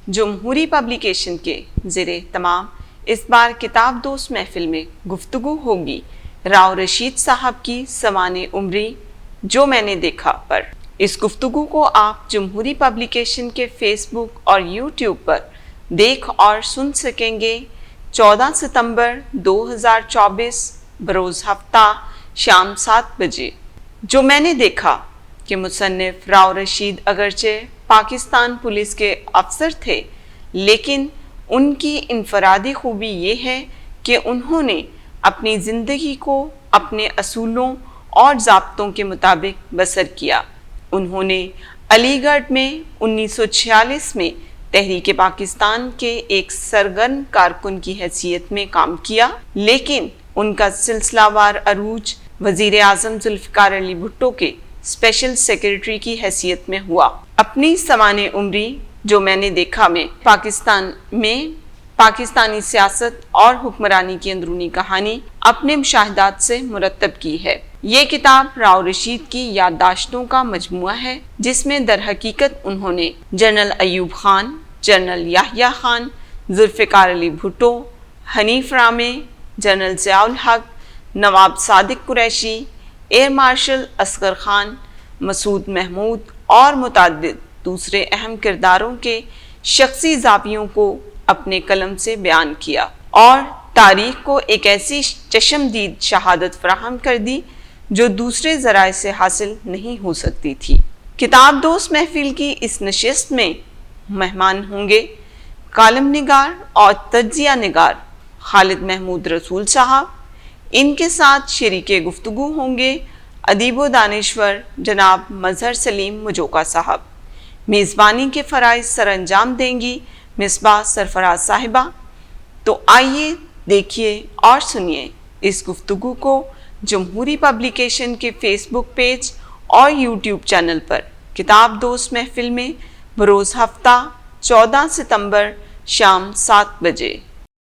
جمہوری پبلیکیشن کے زیر تمام اس بار کتاب دوست محفل میں گفتگو ہوگی راؤ رشید صاحب کی سوانح عمری جو میں نے دیکھا پر۔ اس گفتگو کو آپ جمہوری پبلیکیشن کے فیس بک اور یوٹیوب پر دیکھ اور سن سکیں گے 14 ستمبر 2024 بروز ہفتہ شام 7 بجے۔ جو میں نے دیکھا کہ مصنف راؤ رشید اگرچہ پاکستان پولیس کے افسر تھے لیکن ان کی انفرادی خوبی یہ ہے کہ انہوں نے اپنی زندگی کو اپنے اصولوں اور ضابطوں کے مطابق بسر کیا۔ انہوں نے علی گڑھ میں 1946 میں تحریک پاکستان کے ایک سرگرم کارکن کی حیثیت میں کام کیا لیکن ان کا سلسلہ وار عروج وزیر اعظم ذوالفقار علی بھٹو کے اسپیشل سیکرٹری کی حیثیت میں ہوا۔ اپنی سوانح عمری جو میں نے دیکھا میں پاکستانی سیاست اور حکمرانی کی اندرونی کہانی اپنے مشاہدات سے مرتب کی ہے۔ یہ کتاب راؤ رشید کی یادداشتوں کا مجموعہ ہے جس میں در حقیقت انہوں نے general Ayub Khan, general Yahya Khan, Zulfiqar Ali Bhutto, Hanif Ramay, general Zia الحق، نواب صادق قریشی، ایئر مارشل اصغر خان، مسعود محمود اور متعدد دوسرے اہم کرداروں کے شخصی زاویوں کو اپنے قلم سے بیان کیا اور تاریخ کو ایک ایسی چشمدید شہادت فراہم کر دی جو دوسرے ذرائع سے حاصل نہیں ہو سکتی تھی۔ کتاب دوست محفل کی اس نشست میں مہمان ہوں گے کالم نگار اور تجزیہ نگار خالد محمود رسول صاحب۔ ان کے ساتھ شریک گفتگو ہوں گے ادیب و دانشور جناب مظہر سلیم مجوکا صاحب۔ میزبانی کے فرائض سر انجام دیں گی مصباح سرفراز صاحبہ۔ تو آئیے دیکھیے اور سنیے اس گفتگو کو جمہوری پبلیکیشن کے فیس بک پیج اور یوٹیوب چینل پر کتاب دوست محفل میں بروز ہفتہ 14 ستمبر شام 7 بجے۔